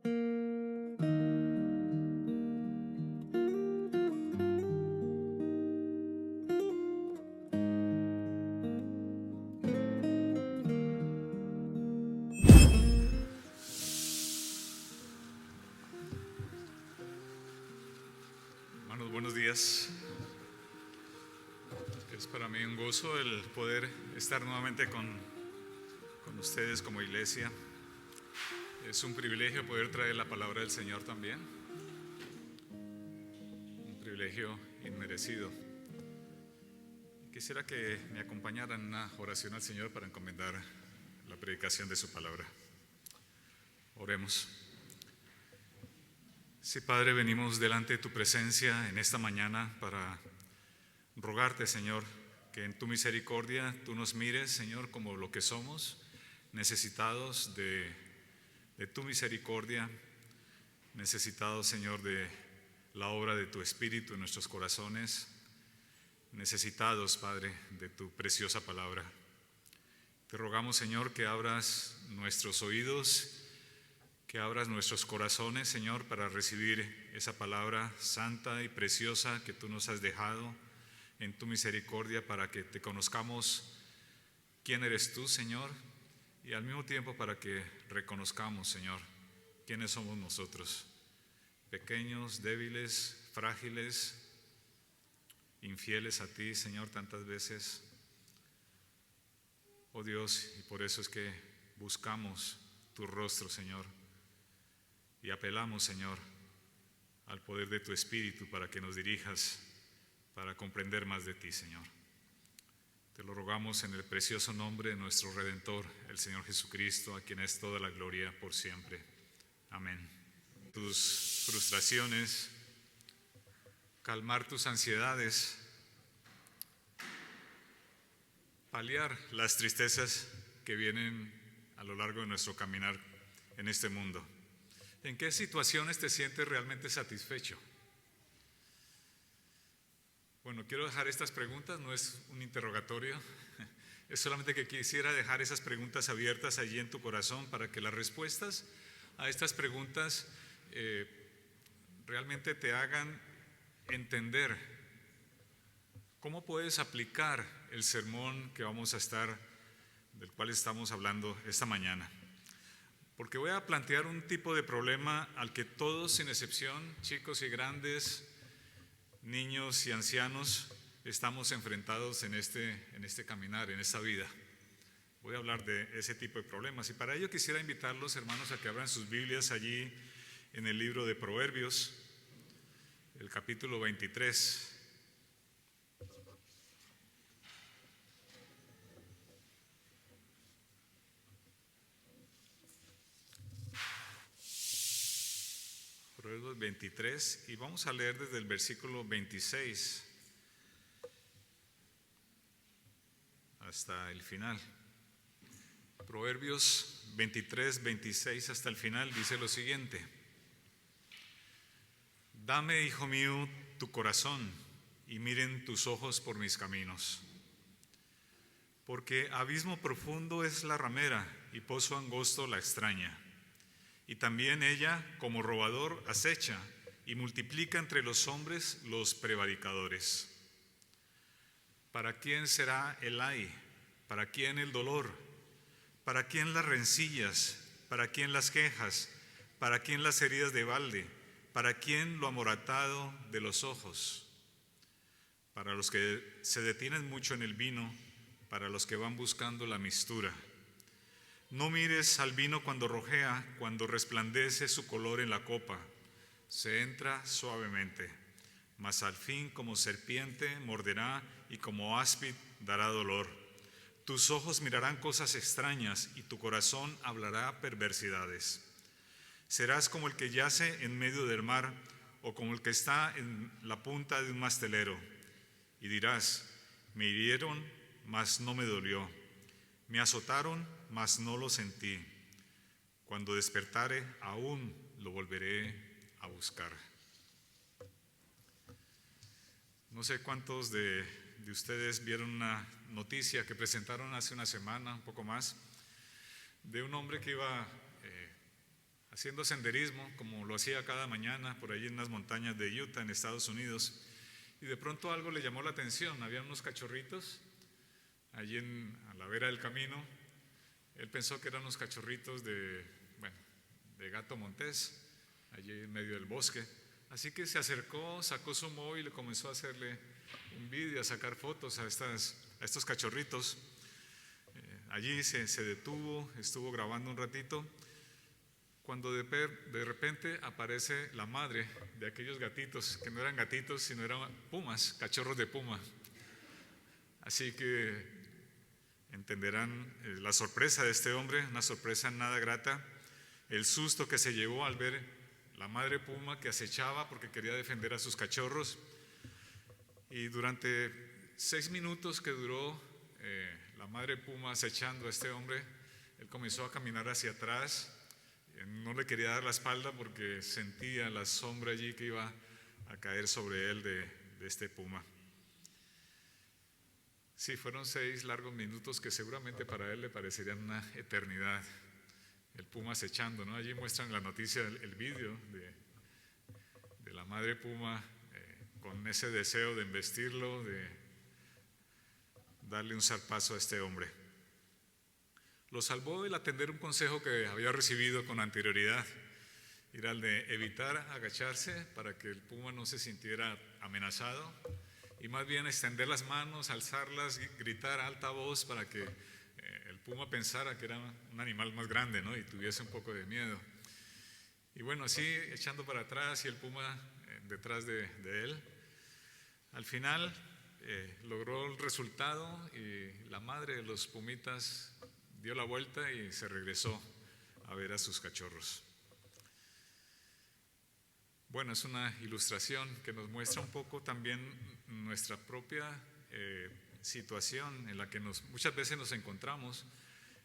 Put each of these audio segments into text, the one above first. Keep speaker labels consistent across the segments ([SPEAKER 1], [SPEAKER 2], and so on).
[SPEAKER 1] Hermanos, buenos días. Es para mí un gozo el poder estar nuevamente con ustedes como iglesia. Es un privilegio poder traer la palabra del Señor también. Un privilegio inmerecido. Quisiera que me acompañaran en una oración al Señor para encomendar la predicación de su palabra. Oremos. Sí, Padre, venimos delante de tu presencia en esta mañana para rogarte, Señor, que en tu misericordia tú nos mires, Señor, como lo que somos, necesitados de tu misericordia, necesitados, Señor, de la obra de tu Espíritu en nuestros corazones, necesitados, Padre, de tu preciosa palabra. Te rogamos, Señor, que abras nuestros oídos, que abras nuestros corazones, Señor, para recibir esa palabra santa y preciosa que tú nos has dejado en tu misericordia, para que te conozcamos quién eres tú, Señor, y al mismo tiempo para que reconozcamos, Señor, quiénes somos nosotros, pequeños, débiles, frágiles, infieles a ti, Señor, tantas veces. Oh Dios, y por eso es que buscamos tu rostro, Señor, y apelamos, Señor, al poder de tu Espíritu para que nos dirijas, para comprender más de ti, Señor. Te lo rogamos en el precioso nombre de nuestro Redentor, el Señor Jesucristo, a quien es toda la gloria por siempre. Amén. Tus frustraciones, calmar tus ansiedades, paliar las tristezas que vienen a lo largo de nuestro caminar en este mundo. ¿En qué situaciones te sientes realmente satisfecho? Bueno, quiero dejar estas preguntas, no es un interrogatorio, es solamente que quisiera dejar esas preguntas abiertas allí en tu corazón para que las respuestas a estas preguntas realmente te hagan entender cómo puedes aplicar el sermón que vamos a estar, del cual estamos hablando esta mañana. Porque voy a plantear un tipo de problema al que todos, sin excepción, chicos y grandes, niños y ancianos, estamos enfrentados en este caminar, en esta vida. Voy a hablar de ese tipo de problemas y para ello quisiera invitarlos, hermanos, a que abran sus Biblias allí en el libro de Proverbios, el capítulo 23. Proverbios 23, y vamos a leer desde el versículo 26 hasta el final. Proverbios 23, 26 hasta el final dice lo siguiente: Dame, hijo mío, tu corazón, y miren tus ojos por mis caminos. Porque abismo profundo es la ramera, y pozo angosto la extraña. Y también ella, como robador, acecha y multiplica entre los hombres los prevaricadores. ¿Para quién será el ay? ¿Para quién el dolor? ¿Para quién las rencillas? ¿Para quién las quejas? ¿Para quién las heridas de balde? ¿Para quién lo amoratado de los ojos? Para los que se detienen mucho en el vino, para los que van buscando la mistura. No mires al vino cuando rojea, cuando resplandece su color en la copa. Se entra suavemente, mas al fin como serpiente morderá y como áspid dará dolor. Tus ojos mirarán cosas extrañas y tu corazón hablará perversidades. Serás como el que yace en medio del mar o como el que está en la punta de un mastelero. Y dirás: me hirieron, mas no me dolió. Me azotaron, mas no lo sentí. Cuando despertare, aún lo volveré a buscar. No sé cuántos de ustedes vieron una noticia que presentaron hace una semana, un poco más, de un hombre que iba haciendo senderismo, como lo hacía cada mañana por allí en las montañas de Utah, en Estados Unidos, y de pronto algo le llamó la atención. Había unos cachorritos allí a la vera del camino. Él pensó que eran unos cachorritos de gato montés, allí en medio del bosque. Así que se acercó, sacó su móvil y comenzó a hacerle un vídeo, a sacar fotos a estos cachorritos. Allí se detuvo, estuvo grabando un ratito, cuando de repente aparece la madre de aquellos gatitos, que no eran gatitos, sino eran pumas, cachorros de puma. Así que entenderán la sorpresa de este hombre, una sorpresa nada grata, el susto que se llevó al ver la madre puma que acechaba porque quería defender a sus cachorros. Y durante 6 minutos que duró la madre puma acechando a este hombre, él comenzó a caminar hacia atrás. No le quería dar la espalda porque sentía la sombra allí que iba a caer sobre él de este puma. Sí, fueron 6 largos minutos que seguramente para él le parecerían una eternidad. El puma acechando, ¿no? Allí muestran la noticia, el vídeo de la madre puma con ese deseo de embestirlo, de darle un zarpazo a este hombre. Lo salvó el atender un consejo que había recibido con anterioridad. Era el de evitar agacharse para que el puma no se sintiera amenazado y más bien extender las manos, alzarlas y gritar a alta voz para que el puma pensara que era un animal más grande, ¿no? Y tuviese un poco de miedo. Y bueno, así echando para atrás y el puma detrás de él. Al final logró el resultado y la madre de los pumitas dio la vuelta y se regresó a ver a sus cachorros. Bueno, es una ilustración que nos muestra un poco también nuestra propia situación en la que muchas veces nos encontramos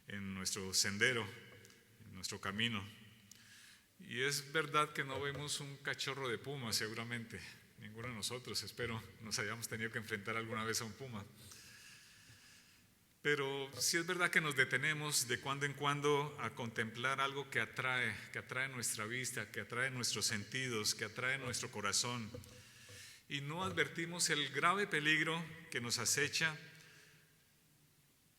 [SPEAKER 1] en nuestro sendero, en nuestro camino. Y es verdad que no vemos un cachorro de puma, seguramente. Ninguno de nosotros, espero, nos hayamos tenido que enfrentar alguna vez a un puma. Pero sí es verdad que nos detenemos de cuando en cuando a contemplar algo que atrae nuestra vista, que atrae nuestros sentidos, que atrae nuestro corazón. Y no advertimos el grave peligro que nos acecha,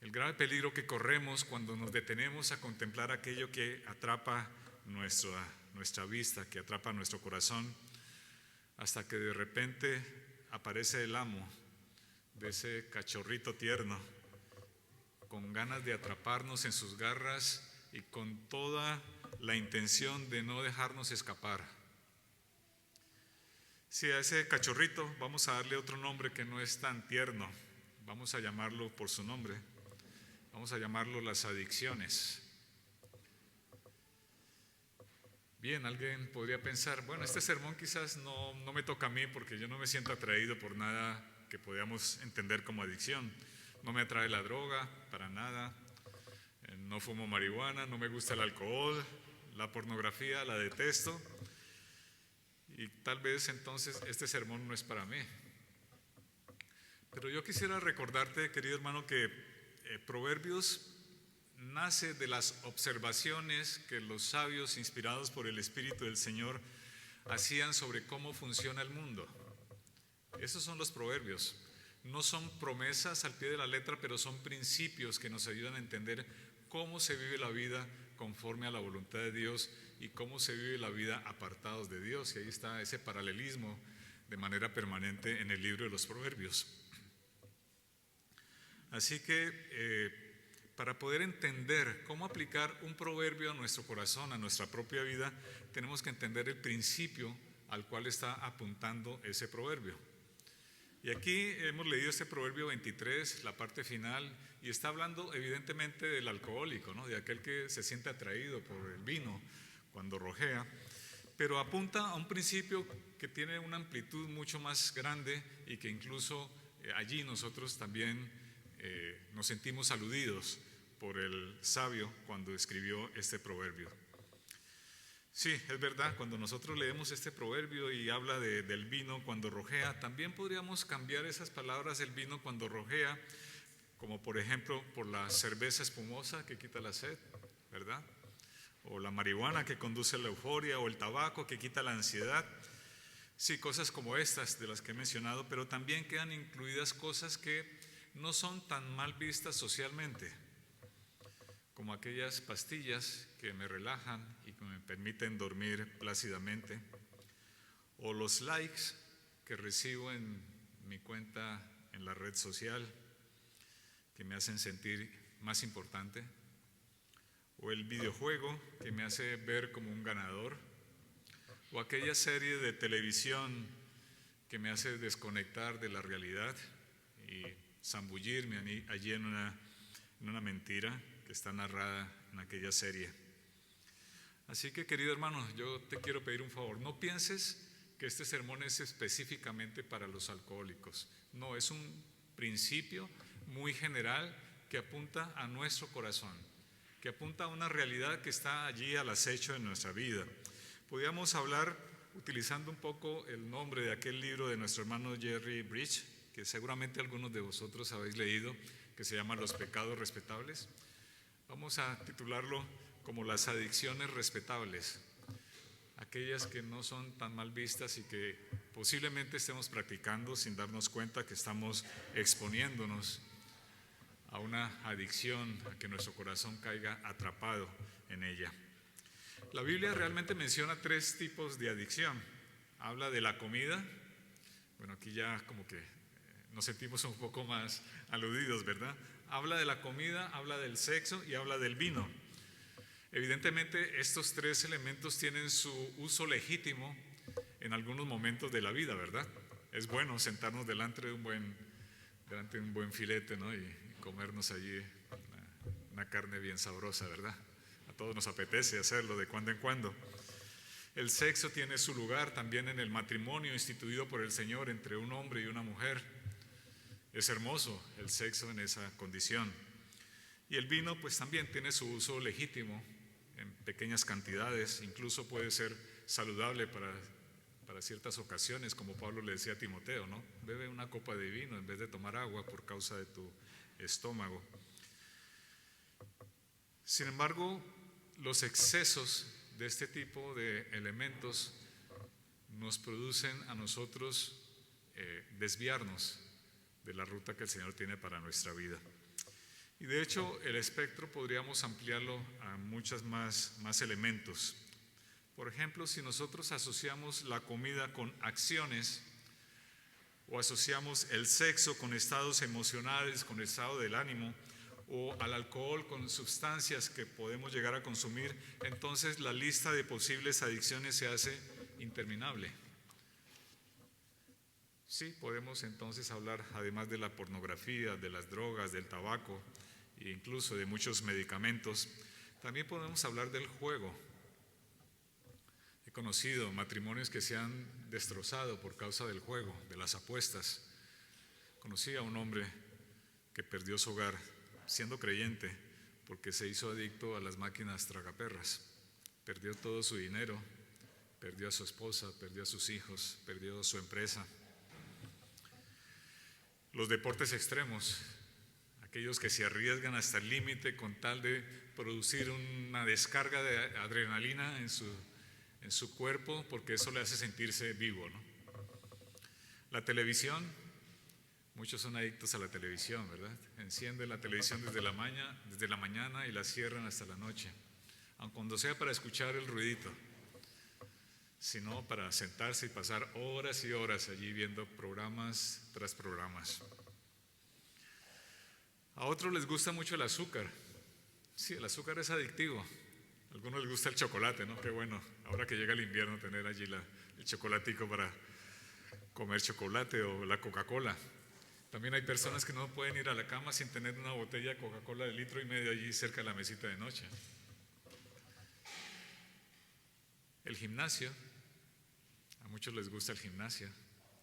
[SPEAKER 1] el grave peligro que corremos cuando nos detenemos a contemplar aquello que atrapa nuestra vista, que atrapa nuestro corazón, hasta que de repente aparece el amo de ese cachorrito tierno, con ganas de atraparnos en sus garras y con toda la intención de no dejarnos escapar. Sí, a ese cachorrito vamos a darle otro nombre que no es tan tierno, vamos a llamarlo por su nombre, vamos a llamarlo las adicciones. Bien, alguien podría pensar, bueno, este sermón quizás no me toca a mí porque yo no me siento atraído por nada que podamos entender como adicción. No me atrae la droga, para nada, no fumo marihuana, no me gusta el alcohol, la pornografía la detesto y tal vez entonces este sermón no es para mí. Pero yo quisiera recordarte, querido hermano, que Proverbios nace de las observaciones que los sabios, inspirados por el Espíritu del Señor, hacían sobre cómo funciona el mundo. Esos son los proverbios. No son promesas al pie de la letra, pero son principios que nos ayudan a entender cómo se vive la vida conforme a la voluntad de Dios y cómo se vive la vida apartados de Dios. Y ahí está ese paralelismo de manera permanente en el libro de los proverbios. Así que para poder entender cómo aplicar un proverbio a nuestro corazón, a nuestra propia vida, tenemos que entender el principio al cual está apuntando ese proverbio. Y aquí hemos leído este proverbio 23, la parte final, y está hablando evidentemente del alcohólico, ¿no? De aquel que se siente atraído por el vino cuando rojea, pero apunta a un principio que tiene una amplitud mucho más grande y que incluso allí nosotros también nos sentimos aludidos por el sabio cuando escribió este proverbio. Sí, es verdad, cuando nosotros leemos este proverbio y habla del vino cuando rojea, también podríamos cambiar esas palabras del vino cuando rojea, como por ejemplo por la cerveza espumosa que quita la sed, ¿verdad? o la marihuana que conduce a la euforia, o el tabaco que quita la ansiedad. Sí, cosas como estas de las que he mencionado, pero también quedan incluidas cosas que no son tan mal vistas socialmente, como aquellas pastillas que me relajan y que me permiten dormir plácidamente, o los likes que recibo en mi cuenta en la red social, que me hacen sentir más importante, o el videojuego que me hace ver como un ganador, o aquella serie de televisión que me hace desconectar de la realidad y zambullirme allí en una mentira que está narrada en aquella serie. Así que, querido hermano, yo te quiero pedir un favor. No pienses que este sermón es específicamente para los alcohólicos. No, es un principio muy general que apunta a nuestro corazón, que apunta a una realidad que está allí al acecho de nuestra vida. Podríamos hablar utilizando un poco el nombre de aquel libro de nuestro hermano Jerry Bridge, que seguramente algunos de vosotros habéis leído, que se llama Los pecados respetables. Vamos a titularlo como las adicciones respetables, aquellas que no son tan mal vistas y que posiblemente estemos practicando sin darnos cuenta que estamos exponiéndonos a una adicción, a que nuestro corazón caiga atrapado en ella. La Biblia realmente menciona 3 tipos de adicción. Habla de la comida, bueno, aquí ya como que nos sentimos un poco más aludidos, ¿verdad? Habla de la comida, habla del sexo y habla del vino. Evidentemente estos 3 elementos tienen su uso legítimo en algunos momentos de la vida, ¿verdad? Es bueno sentarnos delante de un buen filete, ¿no? Y comernos allí una carne bien sabrosa, ¿verdad? A todos nos apetece hacerlo de cuando en cuando. El sexo tiene su lugar también en el matrimonio instituido por el Señor entre un hombre y una mujer. Es hermoso el sexo en esa condición. Y el vino pues también tiene su uso legítimo en pequeñas cantidades, incluso puede ser saludable para ciertas ocasiones, como Pablo le decía a Timoteo, ¿no? Bebe una copa de vino en vez de tomar agua por causa de tu estómago. Sin embargo, los excesos de este tipo de elementos nos producen a nosotros desviarnos de la ruta que el Señor tiene para nuestra vida. Y de hecho, el espectro podríamos ampliarlo a muchos más elementos. Por ejemplo, si nosotros asociamos la comida con acciones o asociamos el sexo con estados emocionales, con el estado del ánimo, o al alcohol con sustancias que podemos llegar a consumir, entonces la lista de posibles adicciones se hace interminable. Sí, podemos entonces hablar, además de la pornografía, de las drogas, del tabaco e incluso de muchos medicamentos, también podemos hablar del juego. He conocido matrimonios que se han destrozado por causa del juego, de las apuestas. Conocí a un hombre que perdió su hogar siendo creyente porque se hizo adicto a las máquinas tragaperras. Perdió todo su dinero, perdió a su esposa, perdió a sus hijos, perdió su empresa. Los deportes extremos, aquellos que se arriesgan hasta el límite con tal de producir una descarga de adrenalina en su cuerpo, porque eso le hace sentirse vivo, ¿no? La televisión, muchos son adictos a la televisión, ¿verdad? Encienden la televisión desde la mañana y la cierran hasta la noche, aun cuando sea para escuchar el ruidito, sino para sentarse y pasar horas y horas allí viendo programas tras programas. A otros les gusta mucho el azúcar. Sí, el azúcar es adictivo. A algunos les gusta el chocolate, ¿no? Qué bueno, ahora que llega el invierno, tener allí el chocolatico para comer chocolate, o la Coca-Cola. También hay personas que no pueden ir a la cama sin tener una botella de Coca-Cola de 1,5 litros allí cerca de la mesita de noche. El gimnasio, a muchos les gusta el gimnasio.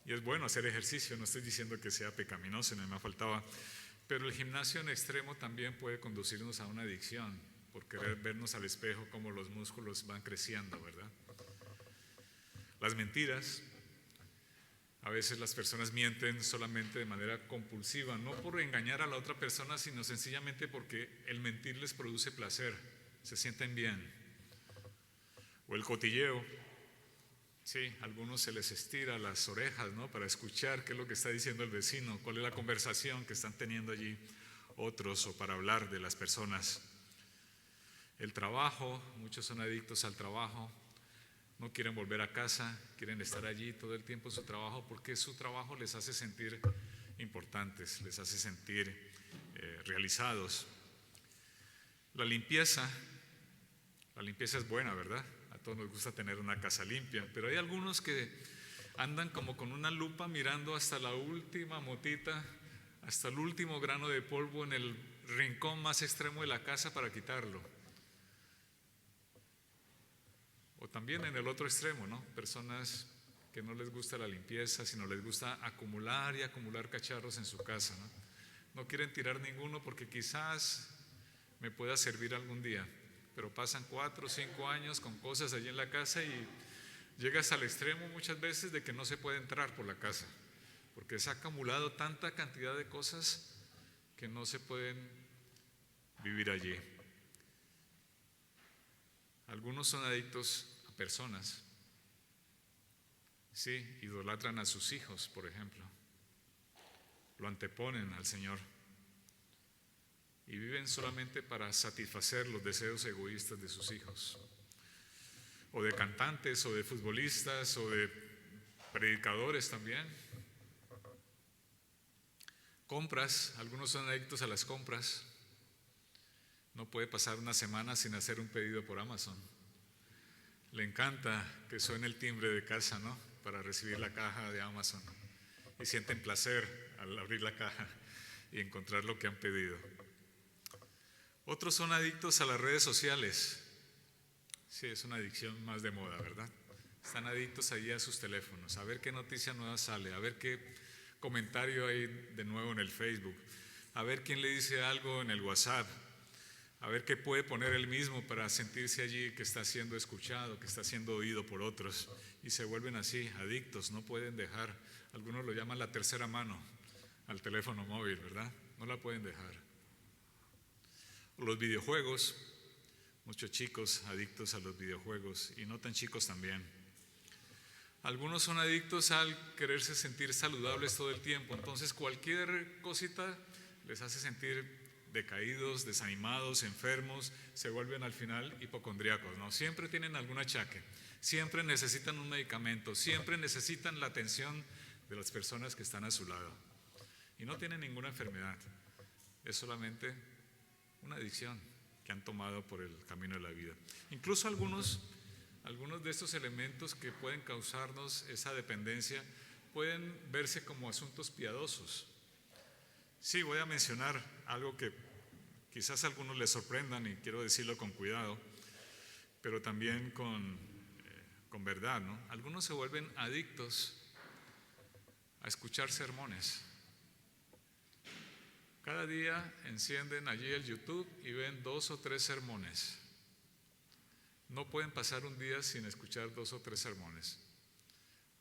[SPEAKER 1] Y es bueno hacer ejercicio, no estoy diciendo que sea pecaminoso, no me faltaba. Pero el gimnasio en extremo también puede conducirnos a una adicción, por querer vernos al espejo como los músculos van creciendo, ¿verdad? Las mentiras. A veces las personas mienten solamente de manera compulsiva, no por engañar a la otra persona, sino sencillamente porque el mentir les produce placer, se sienten bien. O el cotilleo. Sí, a algunos se les estira las orejas, ¿no? Para escuchar qué es lo que está diciendo el vecino, cuál es la conversación que están teniendo allí otros, o para hablar de las personas. El trabajo, muchos son adictos al trabajo, no quieren volver a casa, quieren estar allí todo el tiempo en su trabajo porque su trabajo les hace sentir importantes, les hace sentir realizados. La limpieza es buena, ¿verdad? A todos nos gusta tener una casa limpia, pero hay algunos que andan como con una lupa mirando hasta la última motita, hasta el último grano de polvo en el rincón más extremo de la casa para quitarlo. O también en el otro extremo, ¿no? Personas que no les gusta la limpieza, sino les gusta acumular y acumular cacharros en su casa, ¿no? No quieren tirar ninguno porque quizás me pueda servir algún día, pero pasan 4 o 5 años con cosas allí en la casa y llega hasta el extremo muchas veces de que no se puede entrar por la casa, porque se ha acumulado tanta cantidad de cosas que no se pueden vivir allí. Algunos son adictos a personas. Sí, idolatran a sus hijos, por ejemplo. Lo anteponen al Señor. Y viven solamente para satisfacer los deseos egoístas de sus hijos. O de cantantes, o de futbolistas, o de predicadores también. Compras, algunos son adictos a las compras. No puede pasar una semana sin hacer un pedido por Amazon. Le encanta que suene el timbre de casa, ¿no? Para recibir la caja de Amazon. Y sienten placer al abrir la caja y encontrar lo que han pedido. Otros son adictos a las redes sociales. Sí, es una adicción más de moda, ¿verdad? Están adictos allí a sus teléfonos, a ver qué noticia nueva sale, a ver qué comentario hay de nuevo en el Facebook, a ver quién le dice algo en el WhatsApp, a ver qué puede poner él mismo para sentirse allí que está siendo escuchado, que está siendo oído por otros, y se vuelven así, adictos, no pueden dejar. Algunos lo llaman la tercera mano al teléfono móvil, ¿verdad? No la pueden dejar. Los videojuegos, muchos chicos adictos a los videojuegos, y no tan chicos también. Algunos son adictos al quererse sentir saludables todo el tiempo, entonces cualquier cosita les hace sentir decaídos, desanimados, enfermos, se vuelven al final hipocondríacos, ¿no? Siempre tienen algún achaque, siempre necesitan un medicamento, siempre necesitan la atención de las personas que están a su lado. Y no tienen ninguna enfermedad, es solamente una adicción que han tomado por el camino de la vida. Incluso algunos de estos elementos que pueden causarnos esa dependencia pueden verse como asuntos piadosos. Sí, voy a mencionar algo que quizás a algunos les sorprendan y quiero decirlo con cuidado, pero también con verdad, ¿no? Algunos se vuelven adictos a escuchar sermones. Cada día encienden allí el YouTube y ven 2 o 3 sermones. No pueden pasar un día sin escuchar 2 o 3 sermones.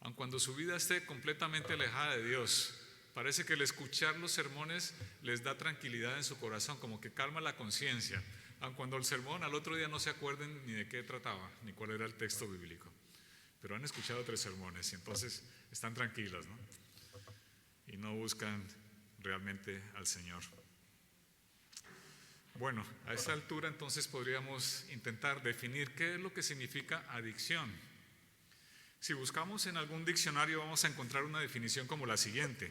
[SPEAKER 1] Aun cuando su vida esté completamente alejada de Dios, parece que el escuchar los sermones les da tranquilidad en su corazón, como que calma la conciencia. Aun cuando el sermón al otro día no se acuerden ni de qué trataba, ni cuál era el texto bíblico. Pero han escuchado 3 sermones y entonces están tranquilos, ¿no? Y no buscan realmente al Señor. Bueno, a esta altura entonces podríamos intentar definir qué es lo que significa adicción. Si buscamos en algún diccionario vamos a encontrar una definición como la siguiente: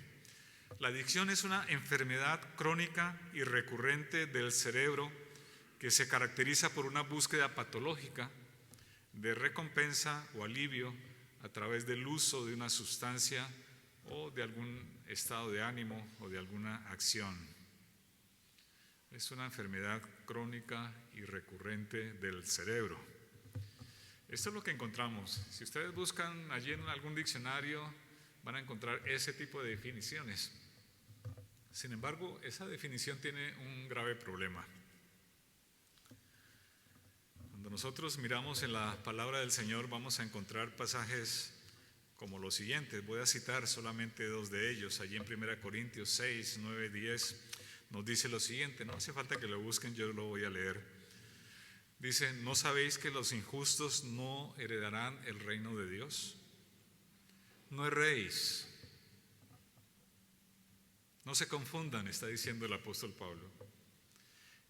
[SPEAKER 1] la adicción es una enfermedad crónica y recurrente del cerebro que se caracteriza por una búsqueda patológica de recompensa o alivio a través del uso de una sustancia o de algún estado de ánimo o de alguna acción. Es una enfermedad crónica y recurrente del cerebro. Esto es lo que encontramos. Si ustedes buscan allí en algún diccionario, van a encontrar ese tipo de definiciones. Sin embargo, esa definición tiene un grave problema. Cuando nosotros miramos en la palabra del Señor, vamos a encontrar pasajes como los siguientes. Voy a citar solamente 2 de ellos. Allí en 1 Corintios 6, 9, 10 nos dice lo siguiente. No hace falta que lo busquen, yo lo voy a leer. Dice, ¿no sabéis que los injustos no heredarán el reino de Dios? No erréis. No se confundan, está diciendo el apóstol Pablo.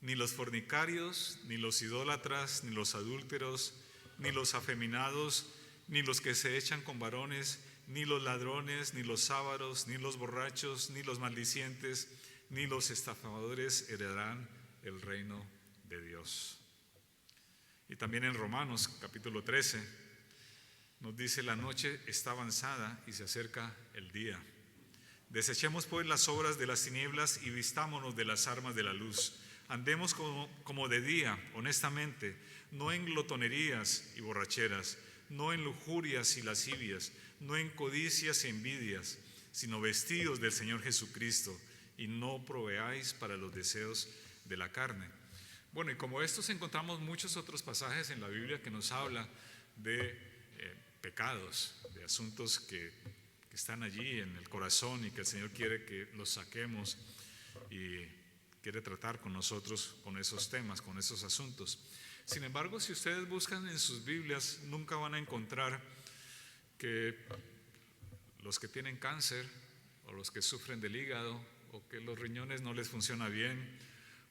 [SPEAKER 1] Ni los fornicarios, ni los idólatras, ni los adúlteros, ni los afeminados, ni los que se echan con varones, ni los ladrones, ni los ávaros, ni los borrachos, ni los maldicientes, ni los estafadores heredarán el reino de Dios. Y también en Romanos capítulo 13 nos dice, la noche está avanzada y se acerca el día. Desechemos pues las obras de las tinieblas y vistámonos de las armas de la luz. Andemos como de día, honestamente, no en glotonerías y borracheras, no en lujurias y lascivias, no en codicias y envidias, sino vestidos del Señor Jesucristo, y no proveáis para los deseos de la carne. Bueno, y como estos encontramos muchos otros pasajes en la Biblia que nos habla de pecados, de asuntos que están allí en el corazón y que el Señor quiere que los saquemos y quiere tratar con nosotros con esos temas, con esos asuntos. Sin embargo, si ustedes buscan en sus Biblias, nunca van a encontrar que los que tienen cáncer o los que sufren del hígado o que los riñones no les funciona bien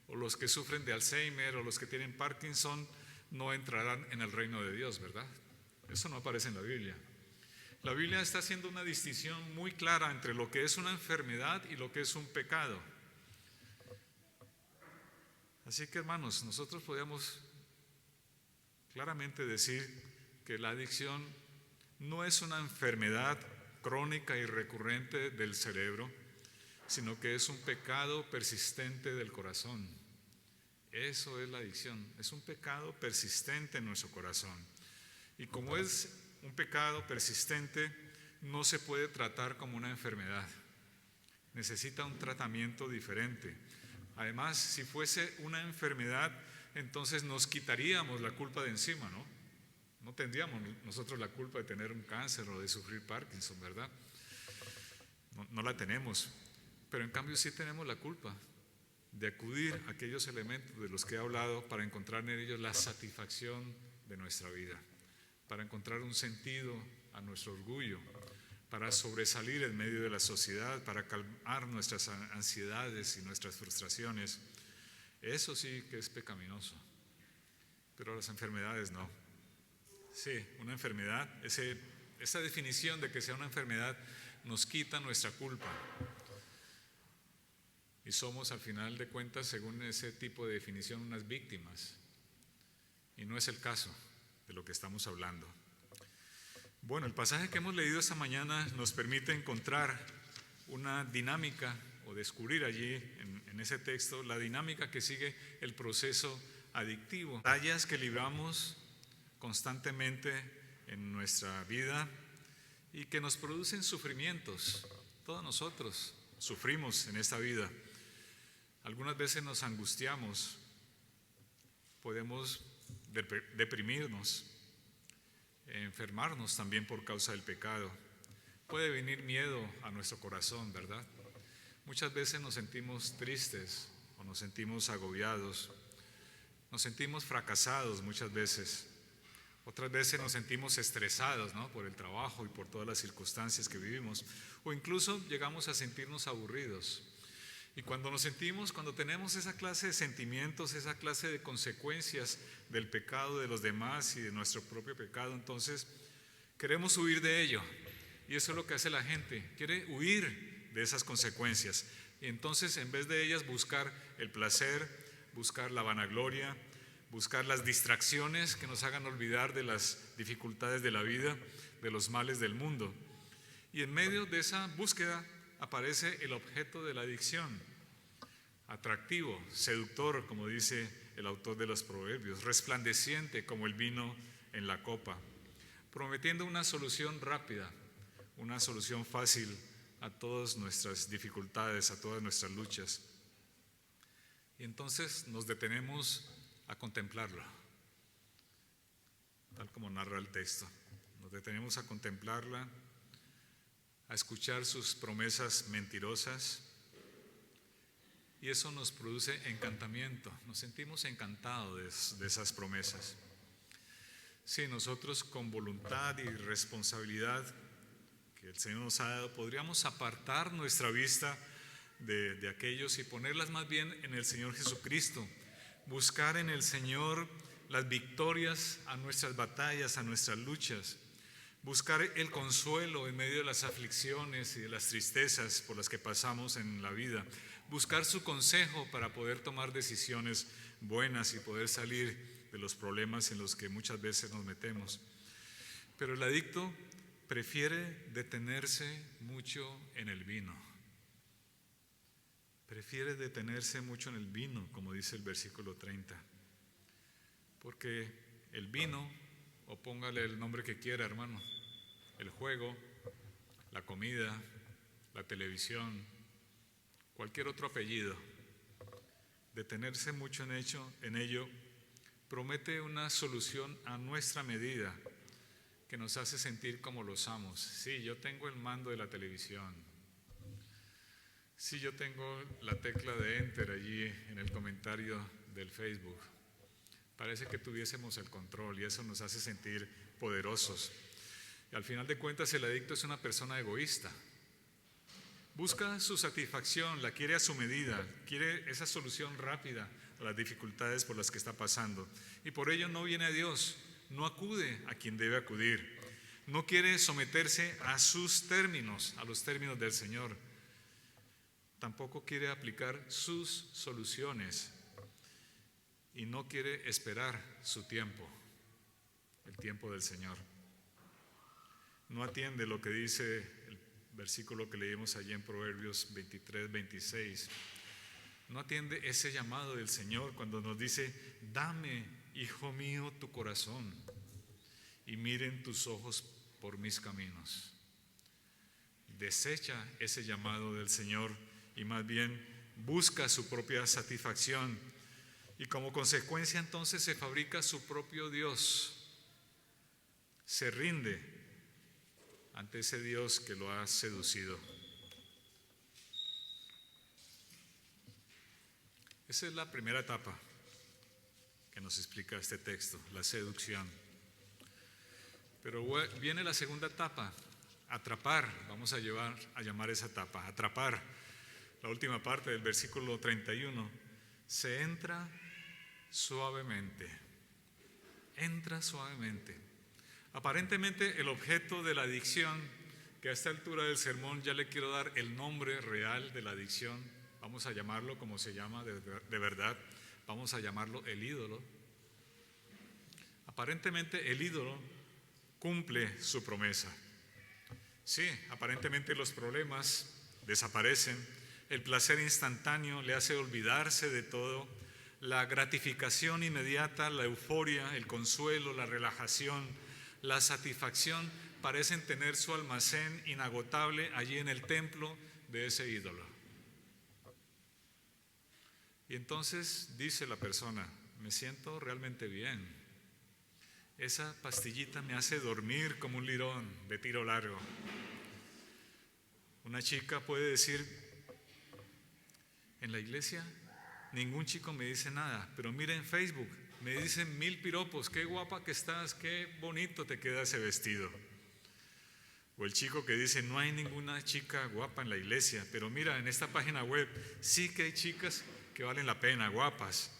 [SPEAKER 1] o los que sufren de Alzheimer o los que tienen Parkinson no entrarán en el reino de Dios, ¿verdad? Eso no aparece en la Biblia. La Biblia está haciendo una distinción muy clara entre lo que es una enfermedad y lo que es un pecado. Así que, hermanos, nosotros podemos claramente decir que la adicción no es una enfermedad crónica y recurrente del cerebro, sino que es un pecado persistente del corazón. Eso es la adicción, es un pecado persistente en nuestro corazón. Y como es un pecado persistente, no se puede tratar como una enfermedad. Necesita un tratamiento diferente. Además, si fuese una enfermedad, entonces nos quitaríamos la culpa de encima, ¿no? No tendríamos nosotros la culpa de tener un cáncer o de sufrir Parkinson, ¿verdad? No la tenemos. Pero en cambio sí tenemos la culpa de acudir a aquellos elementos de los que he hablado para encontrar en ellos la satisfacción de nuestra vida, para encontrar un sentido a nuestro orgullo, para sobresalir en medio de la sociedad, para calmar nuestras ansiedades y nuestras frustraciones. Eso sí que es pecaminoso, pero las enfermedades no. Sí, una enfermedad, esa definición de que sea una enfermedad nos quita nuestra culpa. Y somos al final de cuentas, según ese tipo de definición, unas víctimas. Y no es el caso de lo que estamos hablando. Bueno, el pasaje que hemos leído esta mañana nos permite encontrar una dinámica o descubrir allí en ese texto la dinámica que sigue el proceso adictivo. Batallas que libramos constantemente en nuestra vida y que nos producen sufrimientos. Todos nosotros sufrimos en esta vida. Algunas veces nos angustiamos, podemos deprimirnos, enfermarnos también por causa del pecado. Puede venir miedo a nuestro corazón, ¿verdad? Muchas veces nos sentimos tristes o nos sentimos agobiados, nos sentimos fracasados muchas veces. Otras veces nos sentimos estresados, ¿no? Por el trabajo y por todas las circunstancias que vivimos, o incluso llegamos a sentirnos aburridos. Y cuando tenemos esa clase de sentimientos, esa clase de consecuencias del pecado de los demás y de nuestro propio pecado, entonces queremos huir de ello. Y eso es lo que hace la gente, quiere huir de esas consecuencias. Y entonces, en vez de ellas, buscar el placer, buscar la vanagloria, buscar las distracciones que nos hagan olvidar de las dificultades de la vida, de los males del mundo. Y en medio de esa búsqueda aparece el objeto de la adicción, atractivo, seductor, como dice el autor de los Proverbios, resplandeciente como el vino en la copa, prometiendo una solución rápida, una solución fácil a todas nuestras dificultades, a todas nuestras luchas. Y entonces nos detenemos a contemplarlo, tal como narra el texto. Nos detenemos a contemplarla, a escuchar sus promesas mentirosas y eso nos produce encantamiento, nos sentimos encantados de esas promesas. Si nosotros con voluntad y responsabilidad que el Señor nos ha dado, podríamos apartar nuestra vista de aquellos y ponerlas más bien en el Señor Jesucristo, buscar en el Señor las victorias a nuestras batallas, a nuestras luchas, buscar el consuelo en medio de las aflicciones y de las tristezas por las que pasamos en la vida, buscar su consejo para poder tomar decisiones buenas y poder salir de los problemas en los que muchas veces nos metemos. Pero el adicto prefiere detenerse mucho en el vino. Prefiere detenerse mucho en el vino, como dice el versículo 30. Porque el vino, o póngale el nombre que quiera, hermano, el juego, la comida, la televisión, cualquier otro apellido, detenerse mucho en ello promete una solución a nuestra medida que nos hace sentir como los amos. Sí, yo tengo el mando de la televisión. Sí, yo tengo la tecla de Enter allí en el comentario del Facebook. Parece que tuviésemos el control y eso nos hace sentir poderosos. Y al final de cuentas el adicto es una persona egoísta. Busca su satisfacción, la quiere a su medida, quiere esa solución rápida a las dificultades por las que está pasando. Y por ello no viene a Dios, no acude a quien debe acudir. No quiere someterse a sus términos, a los términos del Señor. Tampoco quiere aplicar sus soluciones y no quiere esperar su tiempo, el tiempo del Señor. No atiende lo que dice el versículo que leímos allí en Proverbios 23, 26. No atiende ese llamado del Señor cuando nos dice: dame, hijo mío, tu corazón y miren tus ojos por mis caminos. Desecha ese llamado del Señor y más bien busca su propia satisfacción y como consecuencia entonces se fabrica su propio Dios. Se rinde ante ese Dios que lo ha seducido. Esa es la primera etapa que nos explica este texto, la seducción. Pero viene la segunda etapa, atrapar. Vamos a llamar esa etapa, atrapar. La última parte del versículo 31. Se entra suavemente. Entra suavemente. Aparentemente el objeto de la adicción, que a esta altura del sermón ya le quiero dar el nombre real de la adicción, vamos a llamarlo como se llama de verdad, vamos a llamarlo el ídolo. Aparentemente el ídolo cumple su promesa. Sí, aparentemente los problemas desaparecen, el placer instantáneo le hace olvidarse de todo, la gratificación inmediata, la euforia, el consuelo, la relajación, la satisfacción parecen tener su almacén inagotable allí en el templo de ese ídolo. Y entonces dice la persona: me siento realmente bien. Esa pastillita me hace dormir como un lirón de tiro largo. Una chica puede decir: en la iglesia ningún chico me dice nada, pero mira en Facebook, me dicen 1000 piropos, qué guapa que estás, qué bonito te queda ese vestido. O el chico que dice: no hay ninguna chica guapa en la iglesia, pero mira en esta página web sí que hay chicas que valen la pena, guapas.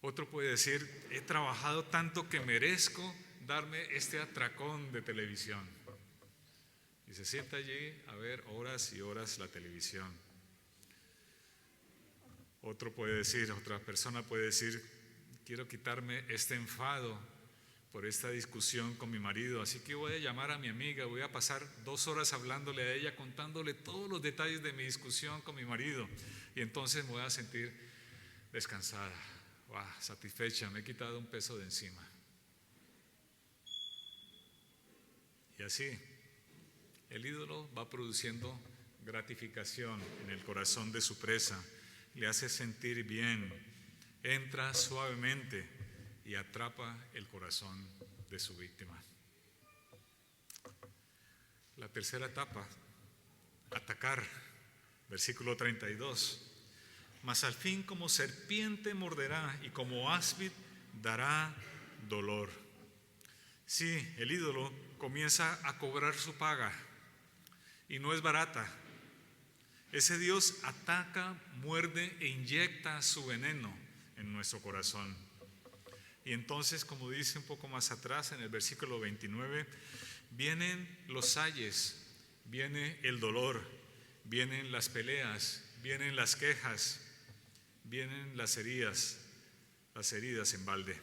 [SPEAKER 1] Otro puede decir: he trabajado tanto que merezco darme este atracón de televisión. Y se sienta allí a ver horas y horas la televisión. Otra persona puede decir: quiero quitarme este enfado por esta discusión con mi marido, así que voy a llamar a mi amiga, voy a pasar 2 horas hablándole a ella, contándole todos los detalles de mi discusión con mi marido, y entonces me voy a sentir descansada, satisfecha, me he quitado un peso de encima. Y así, el ídolo va produciendo gratificación en el corazón de su presa, le hace sentir bien, entra suavemente y atrapa el corazón de su víctima. La tercera etapa, atacar, versículo 32. mas al fin como serpiente morderá y como áspid dará dolor. Sí, el ídolo comienza a cobrar su paga y no es barata. Ese Dios ataca, muerde e inyecta su veneno en nuestro corazón. Y entonces, como dice un poco más atrás en el versículo 29, vienen los ayes, viene el dolor, vienen las peleas, vienen las quejas, vienen las heridas en balde.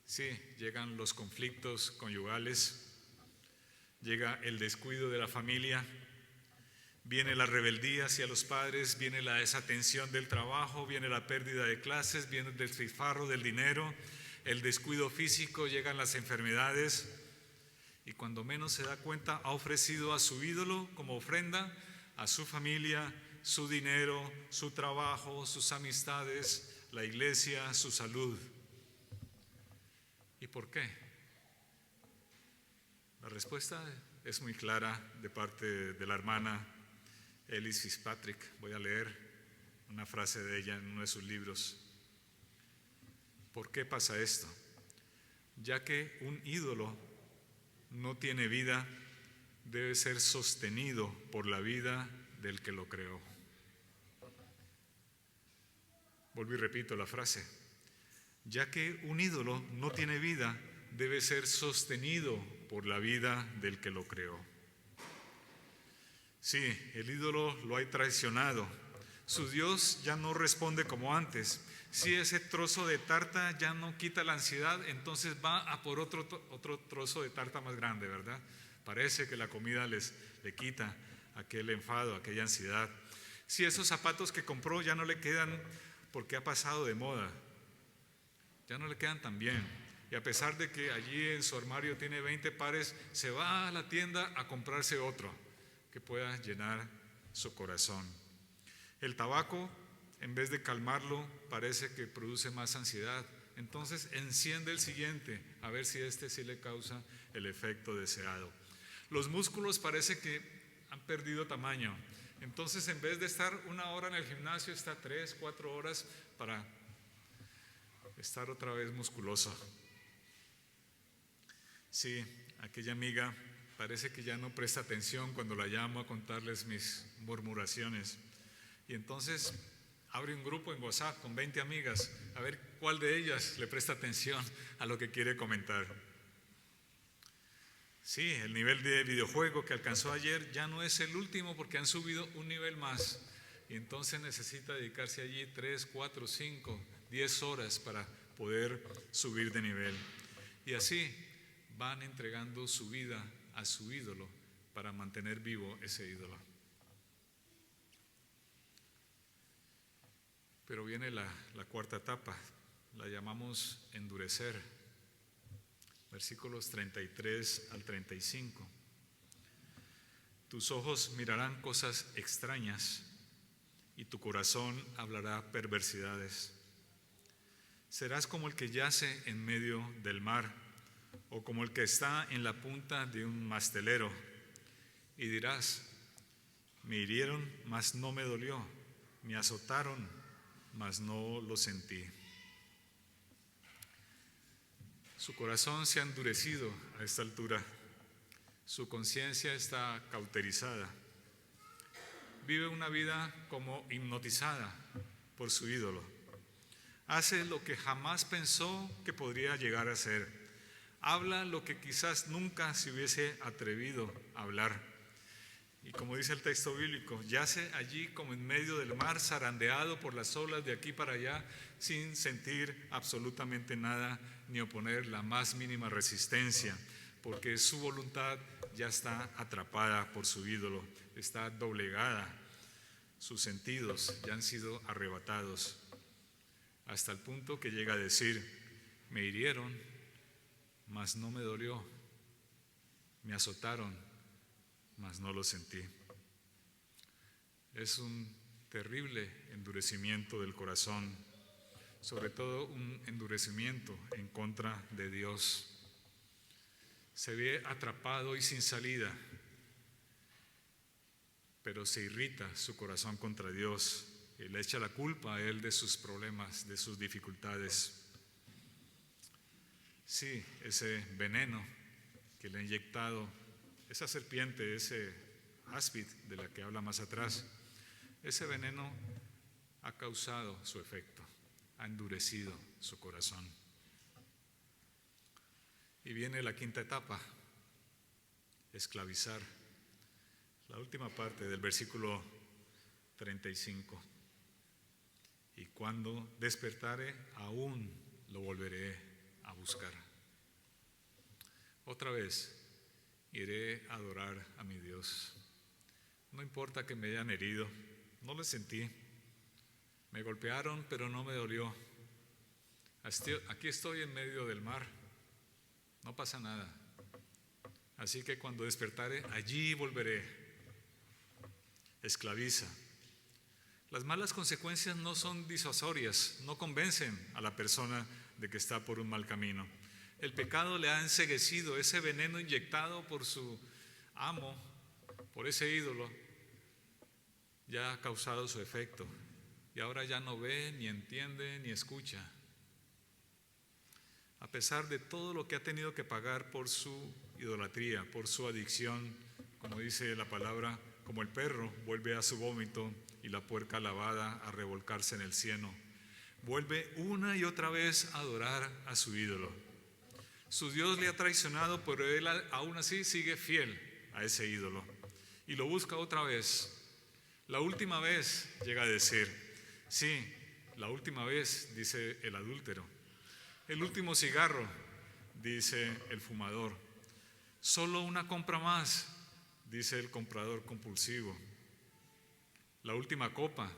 [SPEAKER 1] Sí, llegan los conflictos conyugales, llega el descuido de la familia, viene la rebeldía hacia los padres, viene la desatención del trabajo, viene la pérdida de clases, viene el despilfarro del dinero, el descuido físico, llegan las enfermedades y cuando menos se da cuenta ha ofrecido a su ídolo como ofrenda a su familia, su dinero, su trabajo, sus amistades, la iglesia, su salud. ¿Y por qué? La respuesta es muy clara de parte de la hermana Ellis Fitzpatrick. Voy a leer una frase de ella en uno de sus libros. ¿Por qué pasa esto? Ya que un ídolo no tiene vida, debe ser sostenido por la vida del que lo creó. Vuelvo y repito la frase. Ya que un ídolo no tiene vida, debe ser sostenido por la vida del que lo creó. Sí, el ídolo lo ha traicionado. Su Dios ya no responde como antes. Si ese trozo de tarta ya no quita la ansiedad, entonces va a por otro trozo de tarta más grande, ¿verdad? Parece que la comida le quita aquel enfado, aquella ansiedad. Si esos zapatos que compró ya no le quedan porque ha pasado de moda, ya no le quedan tan bien. Y a pesar de que allí en su armario tiene 20 pares, se va a la tienda a comprarse otro que pueda llenar su corazón. El tabaco, en vez de calmarlo, parece que produce más ansiedad. Entonces enciende el siguiente, a ver si este sí le causa el efecto deseado. Los músculos parece que han perdido tamaño. Entonces en vez de estar 1 hora en el gimnasio, está 3, 4 horas para estar otra vez musculoso. Sí, aquella amiga parece que ya no presta atención cuando la llamo a contarles mis murmuraciones. Y entonces abre un grupo en WhatsApp con 20 amigas, a ver cuál de ellas le presta atención a lo que quiere comentar. Sí, el nivel de videojuego que alcanzó ayer ya no es el último porque han subido un nivel más. Y entonces necesita dedicarse allí 3, 4, 5, 10 horas para poder subir de nivel. Y así van entregando su vida a su ídolo para mantener vivo ese ídolo. Pero viene la cuarta etapa, la llamamos endurecer. Versículos 33 al 35. Tus ojos mirarán cosas extrañas y tu corazón hablará perversidades. Serás como el que yace en medio del mar o como el que está en la punta de un mastelero y dirás, me hirieron, mas no me dolió, me azotaron, mas no lo sentí. Su corazón se ha endurecido a esta altura, su conciencia está cauterizada, vive una vida como hipnotizada por su ídolo, hace lo que jamás pensó que podría llegar a hacer, habla lo que quizás nunca se hubiese atrevido a hablar. Y como dice el texto bíblico, yace allí como en medio del mar, zarandeado por las olas de aquí para allá, sin sentir absolutamente nada, ni oponer la más mínima resistencia, porque su voluntad ya está atrapada por su ídolo, está doblegada, sus sentidos ya han sido arrebatados, hasta el punto que llega a decir, me hirieron, mas no me dolió, me azotaron, mas no lo sentí. Es un terrible endurecimiento del corazón, sobre todo un endurecimiento en contra de Dios. Se ve atrapado y sin salida, pero se irrita su corazón contra Dios y le echa la culpa a él de sus problemas, de sus dificultades. Sí, ese veneno que le ha inyectado esa serpiente, ese áspid de la que habla más atrás, ese veneno ha causado su efecto, ha endurecido su corazón. Y viene la quinta etapa, esclavizar. La última parte del versículo 35. Y cuando despertare, aún lo volveré a buscar. Otra vez iré a adorar a mi Dios. No importa que me hayan herido, no lo sentí. Me golpearon, pero no me dolió. Aquí estoy en medio del mar, no pasa nada. Así que cuando despertare, allí volveré. Esclaviza. Las malas consecuencias no son disuasorias, no convencen a la persona de que está por un mal camino. El pecado le ha enceguecido, ese veneno inyectado por su amo, por ese ídolo, ya ha causado su efecto. Y ahora ya no ve, ni entiende, ni escucha. A pesar de todo lo que ha tenido que pagar por su idolatría, por su adicción, como dice la palabra, como el perro vuelve a su vómito y la puerca lavada a revolcarse en el cieno, vuelve una y otra vez a adorar a su ídolo. Su Dios le ha traicionado, pero él aún así sigue fiel a ese ídolo y lo busca otra vez. La última vez, llega a decir, sí, la última vez, dice el adúltero. El último cigarro, dice el fumador. Solo una compra más, dice el comprador compulsivo. La última copa,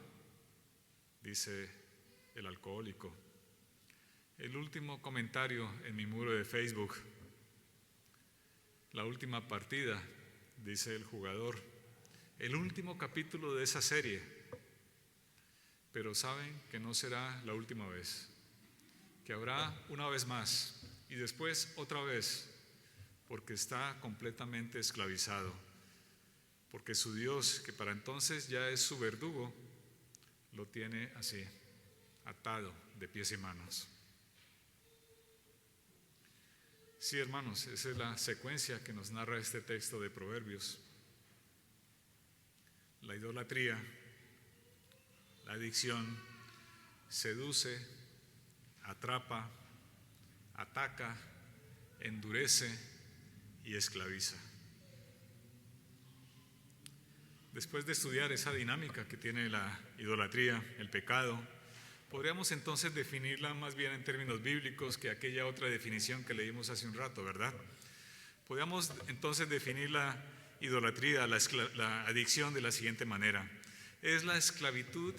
[SPEAKER 1] dice el alcohólico. El último comentario en mi muro de Facebook. La última partida, dice el jugador. El último capítulo de esa serie. Pero saben que no será la última vez, que habrá una vez más y después otra vez, porque está completamente esclavizado, porque su Dios, que para entonces ya es su verdugo, lo tiene así, atado de pies y manos. Sí, hermanos, esa es la secuencia que nos narra este texto de Proverbios. La idolatría, la adicción, seduce, atrapa, ataca, endurece y esclaviza. Después de estudiar esa dinámica que tiene la idolatría, el pecado, podríamos entonces definirla más bien en términos bíblicos que aquella otra definición que leímos hace un rato, ¿verdad? Podríamos entonces definir la idolatría, la adicción de la siguiente manera. Es la esclavitud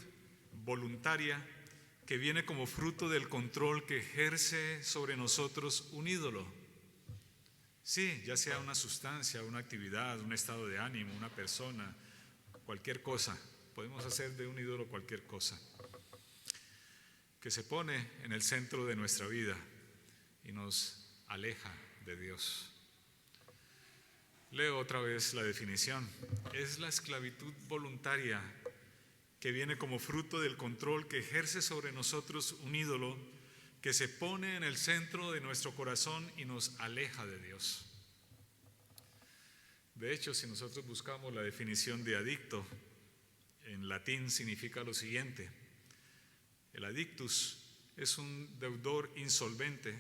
[SPEAKER 1] voluntaria que viene como fruto del control que ejerce sobre nosotros un ídolo. Sí, ya sea una sustancia, una actividad, un estado de ánimo, una persona, cualquier cosa. Podemos hacer de un ídolo cualquier cosa que se pone en el centro de nuestra vida y nos aleja de Dios. Leo otra vez la definición. Es la esclavitud voluntaria que viene como fruto del control que ejerce sobre nosotros un ídolo que se pone en el centro de nuestro corazón y nos aleja de Dios. De hecho, si nosotros buscamos la definición de adicto, en latín significa lo siguiente. El adictus es un deudor insolvente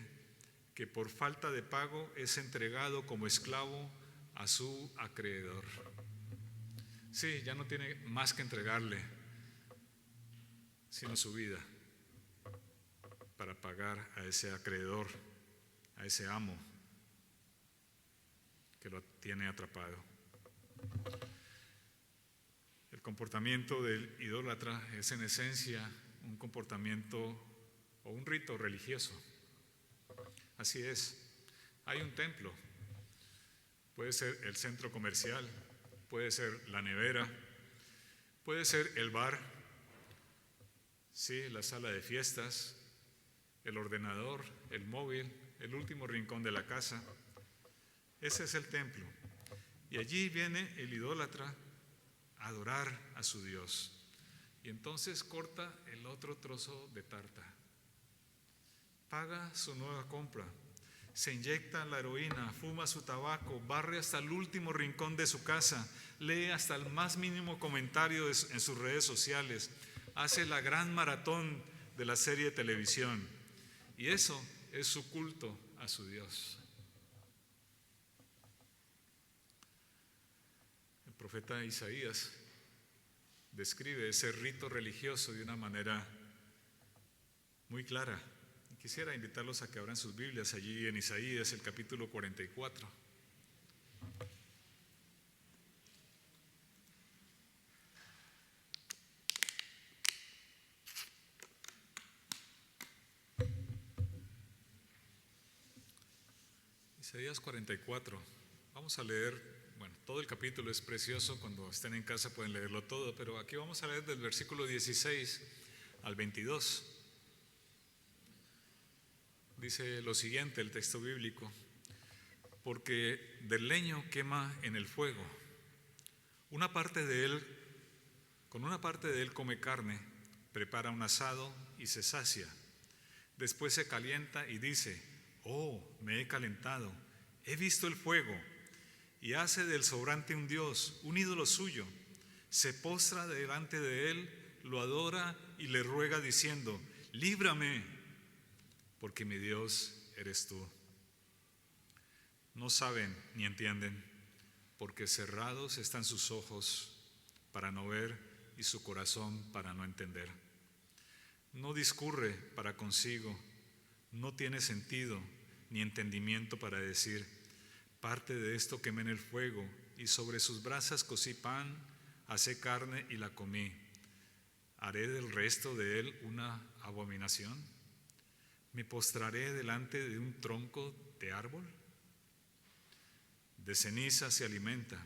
[SPEAKER 1] que por falta de pago es entregado como esclavo a su acreedor. Sí, ya no tiene más que entregarle, sino su vida, para pagar a ese acreedor, a ese amo que lo tiene atrapado. El comportamiento del idólatra es en esencia un comportamiento o un rito religioso. Así es, hay un templo, puede ser el centro comercial, puede ser la nevera, puede ser el bar, sí, la sala de fiestas, el ordenador, el móvil, el último rincón de la casa. Ese es el templo. Y allí viene el idólatra a adorar a su Dios. y entonces corta el otro trozo de tarta. Paga su nueva compra, se inyecta la heroína, fuma su tabaco, barre hasta el último rincón de su casa, lee hasta el más mínimo comentario en sus redes sociales, hace la gran maratón de la serie de televisión, y eso es su culto a su Dios. El profeta Isaías describe ese rito religioso de una manera muy clara. Quisiera invitarlos a que abran sus Biblias allí en Isaías, el capítulo 44. Isaías 44. Vamos a leer, todo el capítulo es precioso, cuando estén en casa pueden leerlo todo, pero aquí vamos a leer del versículo 16 al 22. Dice lo siguiente el texto bíblico: porque del leño quema en el fuego, con una parte de él come carne, prepara un asado y se sacia. Después se calienta y dice: oh, me he calentado, he visto el fuego. Y hace del sobrante un dios, un ídolo suyo. Se postra delante de él, lo adora y le ruega diciendo: líbrame, porque mi Dios eres tú. No saben ni entienden, porque cerrados están sus ojos para no ver y su corazón para no entender. No discurre para consigo, no tiene sentido ni entendimiento para decir: parte de esto quemé en el fuego, y sobre sus brasas cocí pan, asé carne y la comí. ¿Haré del resto de él una abominación? ¿Me postraré delante de un tronco de árbol? De ceniza se alimenta,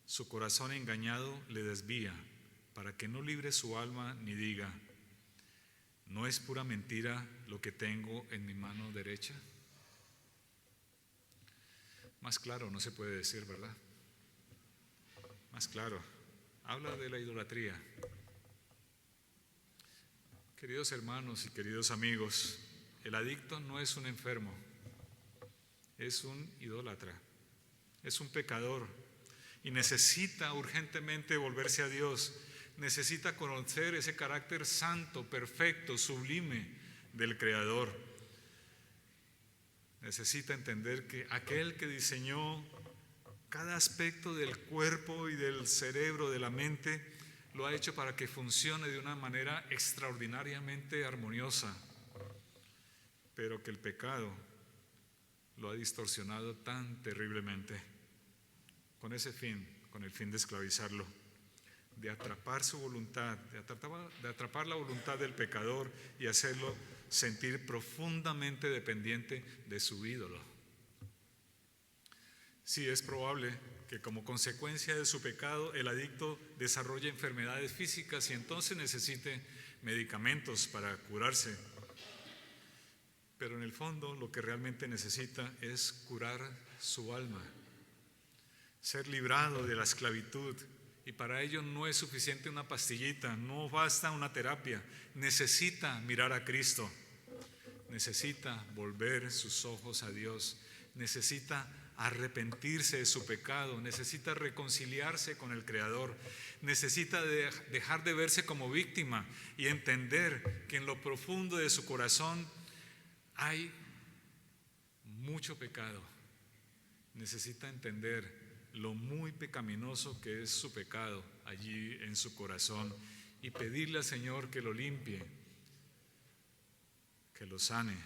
[SPEAKER 1] su corazón engañado le desvía, para que no libre su alma ni diga: ¿no es pura mentira lo que tengo en mi mano derecha? Más claro no se puede decir, ¿verdad? Más claro, habla de la idolatría. Queridos hermanos y queridos amigos, el adicto no es un enfermo, es un idólatra, es un pecador y necesita urgentemente volverse a Dios, necesita conocer ese carácter santo, perfecto, sublime del Creador. Necesita entender que aquel que diseñó cada aspecto del cuerpo y del cerebro, de la mente, lo ha hecho para que funcione de una manera extraordinariamente armoniosa, pero que el pecado lo ha distorsionado tan terriblemente, con ese fin, con el fin de esclavizarlo, de atrapar su voluntad, de atrapar la voluntad del pecador y hacerlo sentir profundamente dependiente de su ídolo. Sí, es probable que como consecuencia de su pecado el adicto desarrolle enfermedades físicas y entonces necesite medicamentos para curarse. Pero en el fondo lo que realmente necesita es curar su alma, ser librado de la esclavitud. Y para ello no es suficiente una pastillita, no basta una terapia, necesita mirar a Cristo, necesita volver sus ojos a Dios, necesita arrepentirse de su pecado, necesita reconciliarse con el Creador, necesita dejar de verse como víctima y entender que en lo profundo de su corazón hay mucho pecado. Necesita entender lo muy pecaminoso que es su pecado allí en su corazón y pedirle al Señor que lo limpie, que lo sane.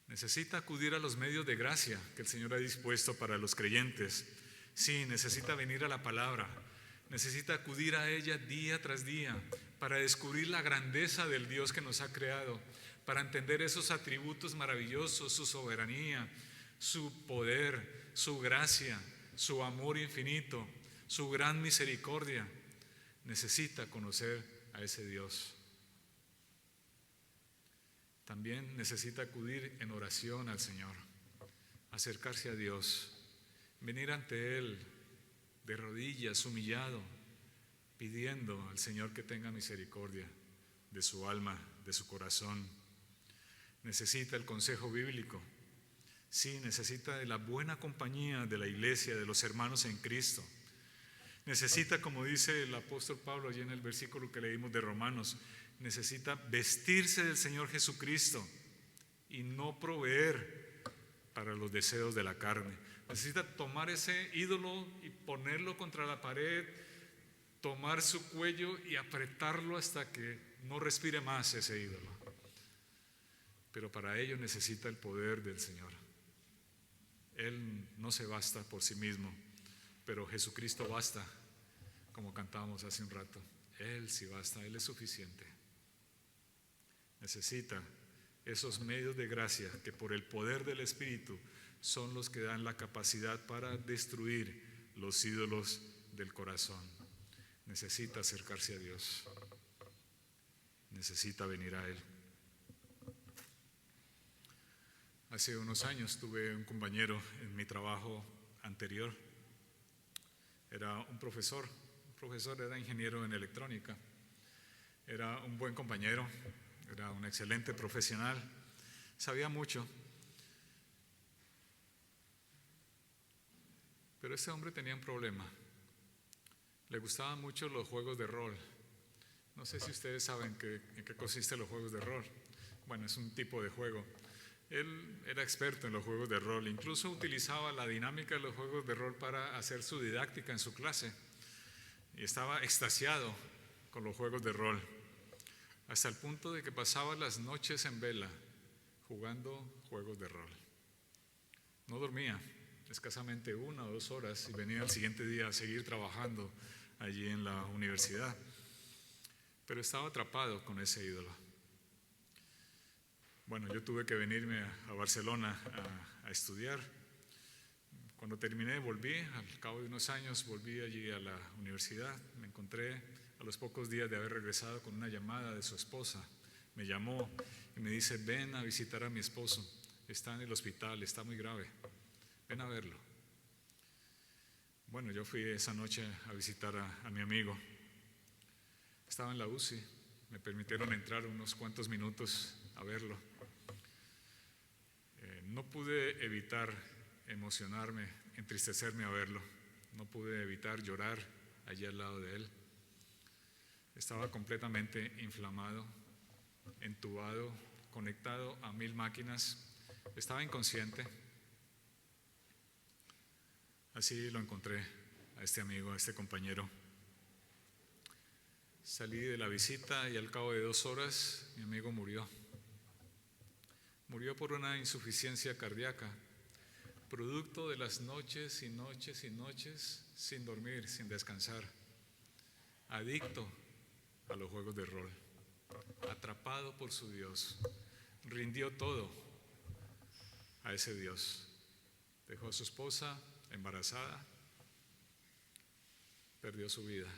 [SPEAKER 1] Necesita acudir a los medios de gracia que el Señor ha dispuesto para los creyentes. Sí, necesita venir a la palabra, necesita acudir a ella día tras día para descubrir la grandeza del Dios que nos ha creado, para entender esos atributos maravillosos, su soberanía, su poder, su gracia, su amor infinito, su gran misericordia. Necesita conocer a ese Dios. También necesita acudir en oración al Señor, acercarse a Dios, venir ante Él de rodillas, humillado, pidiendo al Señor que tenga misericordia de su alma, de su corazón. Necesita el consejo bíblico. Sí, necesita de la buena compañía de la iglesia, de los hermanos en Cristo. Necesita, como dice el apóstol Pablo allí en el versículo que leímos de Romanos, necesita vestirse del Señor Jesucristo y no proveer para los deseos de la carne. Necesita tomar ese ídolo y ponerlo contra la pared, tomar su cuello y apretarlo hasta que no respire más ese ídolo. Pero para ello necesita el poder del Señor. Él no se basta por sí mismo, pero Jesucristo basta, como cantábamos hace un rato. Él sí basta, Él es suficiente. Necesita esos medios de gracia que por el poder del Espíritu son los que dan la capacidad para destruir los ídolos del corazón. Necesita acercarse a Dios. Necesita venir a Él. Hace unos años tuve un compañero en mi trabajo anterior. Era un profesor. El profesor era ingeniero en electrónica. Era un buen compañero. Era un excelente profesional. Sabía mucho. Pero ese hombre tenía un problema. Le gustaban mucho los juegos de rol. No sé si ustedes saben en qué consisten los juegos de rol. Bueno, es un tipo de juego. Él era experto en los juegos de rol, incluso utilizaba la dinámica de los juegos de rol para hacer su didáctica en su clase. Y estaba extasiado con los juegos de rol, hasta el punto de que pasaba las noches en vela jugando juegos de rol. No dormía, escasamente 1 o 2 horas, y venía al siguiente día a seguir trabajando allí en la universidad. Pero estaba atrapado con ese ídolo. Bueno, yo tuve que venirme a Barcelona a estudiar. Cuando terminé, volví, al cabo de unos años, volví allí a la universidad. Me encontré a los pocos días de haber regresado con una llamada de su esposa. Me llamó y me dice: ven a visitar a mi esposo, está en el hospital, está muy grave, ven a verlo. Bueno, yo fui esa noche a visitar a mi amigo. Estaba en la UCI, me permitieron entrar unos cuantos minutos a verlo. No pude evitar emocionarme, entristecerme a verlo. No pude evitar llorar allí al lado de él. Estaba completamente inflamado, entubado, conectado a 1000 máquinas. Estaba inconsciente. Así lo encontré a este amigo, a este compañero. Salí de la visita y al cabo de 2 horas mi amigo murió. Murió por una insuficiencia cardíaca, producto de las noches y noches y noches sin dormir, sin descansar, adicto a los juegos de rol, atrapado por su Dios. Rindió todo a ese Dios. Dejó a su esposa embarazada, perdió su vida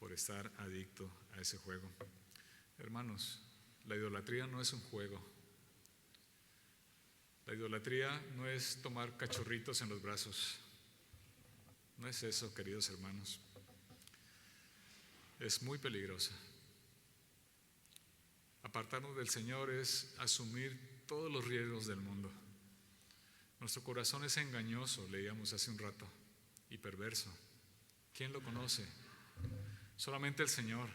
[SPEAKER 1] por estar adicto a ese juego. Hermanos, la idolatría no es un juego. La idolatría no es tomar cachorritos en los brazos. No es eso, queridos hermanos. Es muy peligrosa. Apartarnos del Señor es asumir todos los riesgos del mundo. Nuestro corazón es engañoso, leíamos hace un rato, y perverso. ¿Quién lo conoce? Solamente el Señor.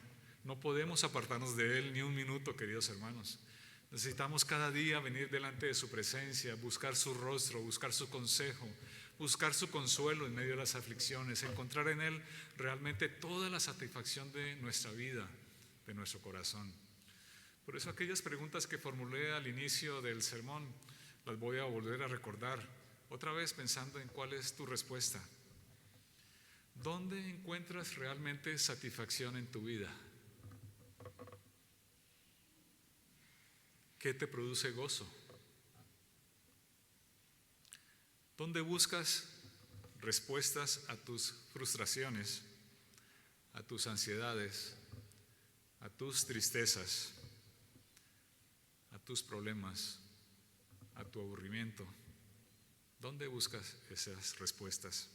[SPEAKER 1] No podemos apartarnos de Él ni un minuto, queridos hermanos. Necesitamos cada día venir delante de su presencia, buscar su rostro, buscar su consejo, buscar su consuelo en medio de las aflicciones, encontrar en Él realmente toda la satisfacción de nuestra vida, de nuestro corazón. Por eso aquellas preguntas que formulé al inicio del sermón las voy a volver a recordar, otra vez pensando en cuál es tu respuesta. ¿Dónde encuentras realmente satisfacción en tu vida? ¿Qué te produce gozo? ¿Dónde buscas respuestas a tus frustraciones, a tus ansiedades, a tus tristezas, a tus problemas, a tu aburrimiento? ¿Dónde buscas esas respuestas?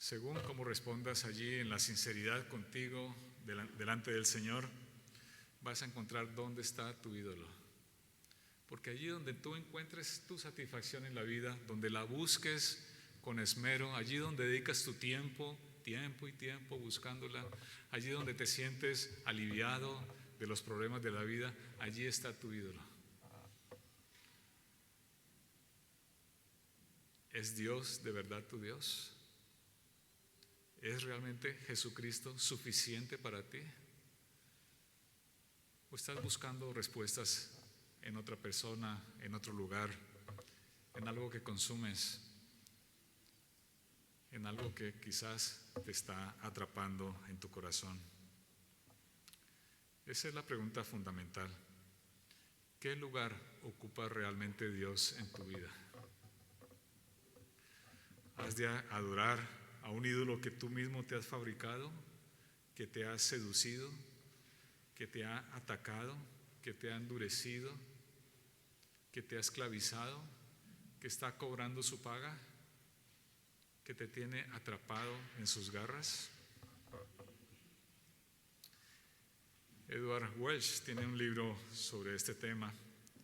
[SPEAKER 1] Según cómo respondas allí en la sinceridad contigo, delante del Señor, vas a encontrar dónde está tu ídolo. Porque allí donde tú encuentres tu satisfacción en la vida, donde la busques con esmero, allí donde dedicas tu tiempo y tiempo buscándola, allí donde te sientes aliviado de los problemas de la vida, allí está tu ídolo. ¿Es Dios de verdad tu Dios? ¿Es realmente Jesucristo suficiente para ti? ¿O estás buscando respuestas en otra persona, en otro lugar, en algo que consumes, en algo que quizás te está atrapando en tu corazón? Esa es la pregunta fundamental. ¿Qué lugar ocupa realmente Dios en tu vida? ¿Has de adorar a un ídolo que tú mismo te has fabricado, que te ha seducido, que te ha atacado, que te ha endurecido, que te ha esclavizado, que está cobrando su paga, que te tiene atrapado en sus garras? Edward Welch tiene un libro sobre este tema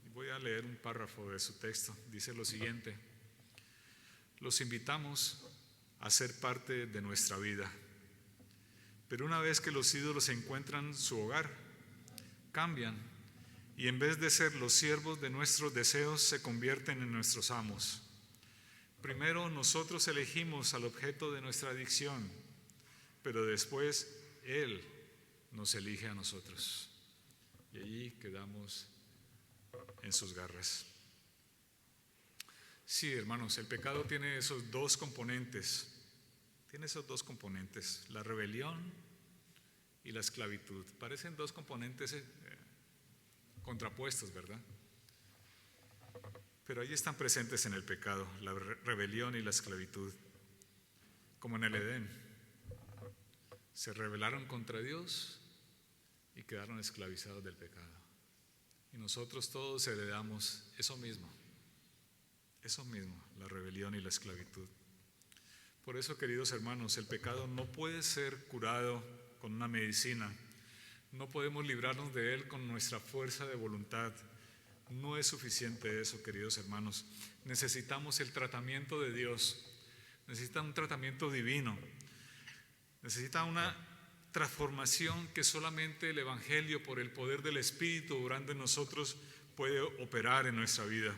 [SPEAKER 1] y voy a leer un párrafo de su texto. Dice lo siguiente: los invitamos a ser parte de nuestra vida, pero una vez que los ídolos encuentran su hogar, cambian y en vez de ser los siervos de nuestros deseos, se convierten en nuestros amos. Primero nosotros elegimos al objeto de nuestra adicción, pero después Él nos elige a nosotros y allí quedamos en sus garras. Sí, hermanos, el pecado tiene esos dos componentes. La rebelión y la esclavitud. Parecen dos componentes contrapuestos, ¿verdad? Pero allí están presentes en el pecado, la rebelión y la esclavitud. Como en el Edén, se rebelaron contra Dios y quedaron esclavizados del pecado. Y nosotros todos heredamos eso mismo, la rebelión y la esclavitud. Por eso, queridos hermanos, el pecado no puede ser curado con una medicina. No podemos librarnos de él con nuestra fuerza de voluntad. No es suficiente eso, queridos hermanos. Necesitamos el tratamiento de Dios. Necesita un tratamiento divino. Necesita una transformación que solamente el Evangelio, por el poder del Espíritu obrando en nosotros, puede operar en nuestra vida.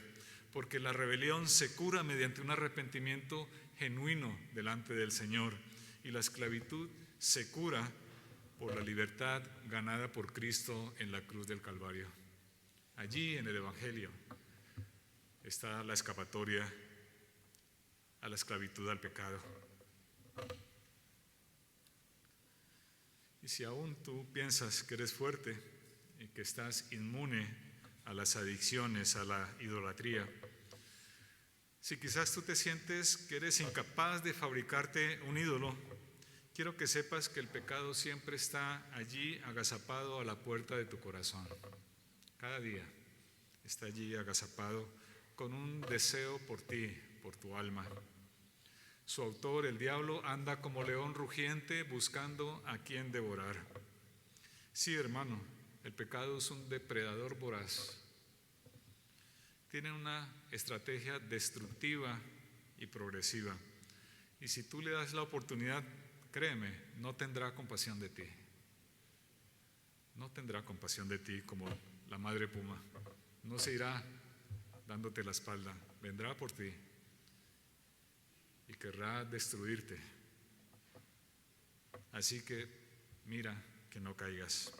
[SPEAKER 1] Porque la rebelión se cura mediante un arrepentimiento genuino delante del Señor, y la esclavitud se cura por la libertad ganada por Cristo en la cruz del Calvario. Allí en el Evangelio está la escapatoria a la esclavitud al pecado. Y si aún tú piensas que eres fuerte y que estás inmune a las adicciones, a la idolatría, si quizás tú te sientes que eres incapaz de fabricarte un ídolo, quiero que sepas que el pecado siempre está allí agazapado a la puerta de tu corazón. Cada día está allí agazapado con un deseo por ti, por tu alma. Su autor, el diablo, anda como león rugiente buscando a quien devorar. Sí, hermano, el pecado es un depredador voraz. Tiene una estrategia destructiva y progresiva. Y si tú le das la oportunidad, créeme, no tendrá compasión de ti. No tendrá compasión de ti como la madre puma. No se irá dándote la espalda, vendrá por ti y querrá destruirte. Así que mira que no caigas.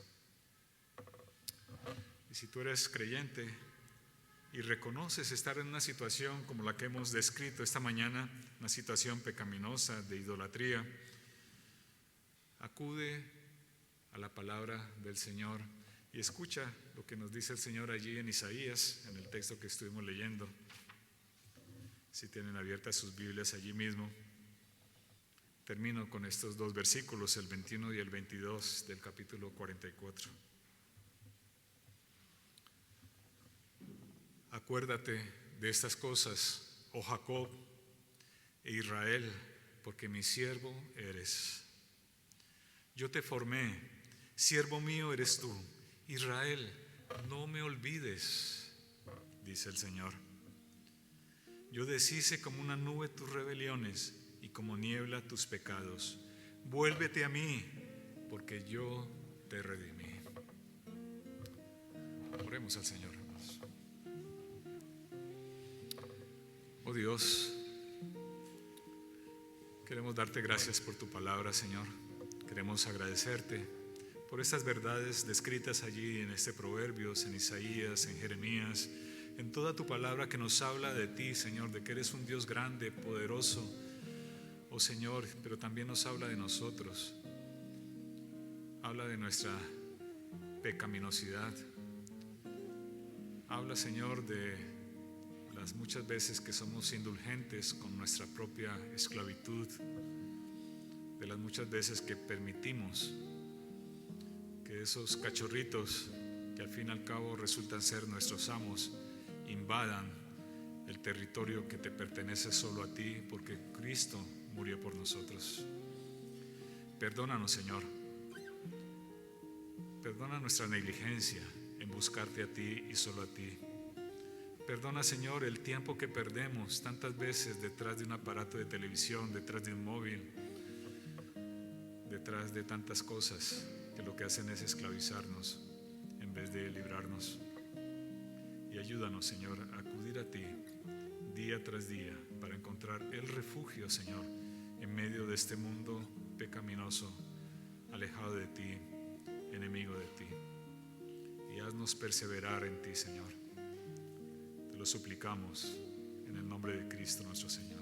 [SPEAKER 1] Y si tú eres creyente y reconoces estar en una situación como la que hemos descrito esta mañana, una situación pecaminosa de idolatría, acude a la palabra del Señor y escucha lo que nos dice el Señor allí en Isaías, en el texto que estuvimos leyendo. Si tienen abiertas sus Biblias allí mismo. Termino con estos dos versículos, el 21 y el 22 del capítulo 44. Acuérdate de estas cosas, oh Jacob e Israel, porque mi siervo eres. Yo te formé, siervo mío eres tú. Israel, no me olvides, dice el Señor. Yo deshice como una nube tus rebeliones y como niebla tus pecados. Vuélvete a mí, porque yo te redimí. Oremos al Señor, hermanos. Oh Dios, queremos darte gracias por tu palabra, Señor. Queremos agradecerte por estas verdades descritas allí en este Proverbios, en Isaías, en Jeremías, en toda tu palabra que nos habla de ti, Señor, de que eres un Dios grande, poderoso, oh Señor, pero también nos habla de nosotros. Habla de nuestra pecaminosidad. Habla, Señor, de las muchas veces que somos indulgentes con nuestra propia esclavitud, de las muchas veces que permitimos que esos cachorritos, que al fin y al cabo resultan ser nuestros amos, invadan el territorio que te pertenece solo a ti, porque Cristo murió por nosotros. Perdónanos, Señor. Perdona nuestra negligencia en buscarte a ti y solo a ti. Perdona, Señor, el tiempo que perdemos tantas veces detrás de un aparato de televisión, detrás de un móvil, detrás de tantas cosas que lo que hacen es esclavizarnos en vez de librarnos. Y ayúdanos, Señor, a acudir a ti día tras día para encontrar el refugio, Señor, en medio de este mundo pecaminoso, alejado de ti, enemigo de ti. Y haznos perseverar en ti, Señor. Te lo suplicamos en el nombre de Cristo nuestro Señor.